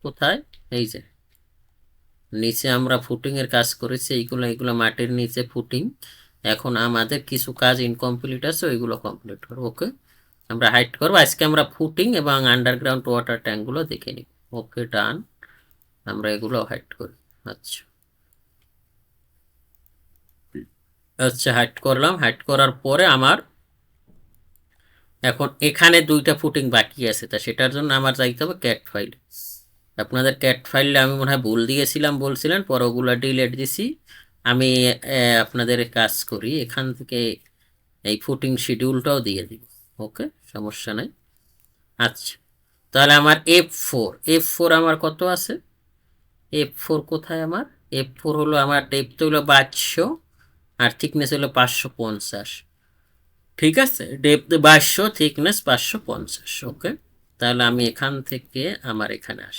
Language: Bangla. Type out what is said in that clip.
কোথায়? এই যে নিচে আমরা ফুটিং এর কাজ করেছি, এইগুলো মাটির নিচে ফুটিং। এখন আমাদের কিছু কাজ ইনকমপ্লিট আছে, ওইগুলো কমপ্লিট করবো। ওকে, আমরা হাইড করবো। আজকে আমরা ফুটিং এবং আন্ডারগ্রাউন্ড ওয়াটার ট্যাঙ্ক গুলো দেখে নিব। ওকে, ডান। আমরা এগুলো হাইড করি। আচ্ছা আচ্ছা, হাইড করলাম। হাইড করার পরে আমার এখন এখানে দুইটা ফুটিং বাকি আছে, তা সেটার জন্য আমার যাইতে হবে ক্যাট ফাইল। আপনাদের ক্যাট ফাইলটা আমি মনে হয় ভুল দিয়েছিলাম, বলছিলেন, পরে ওগুলো ডিলেট দিছি আমি। আপনাদের কাজ করি এখান থেকে এই ফুটিং শিডিউলটাও দিয়ে দিব। ওকে, সমস্যা নাই। আচ্ছা, তাহলে আমার এফ ফোর আমার কত আছে? এফ ফোর কোথায় আমার? এফ ফোর হলো আমার ডেপথ হলো 2200 আর থিকনেস হলো 550। ঠিক আছে, ডেপথ 2200, থিকনেস 550। ওকে, তাহলে আমি এখান থেকে আমার এখানে আসি।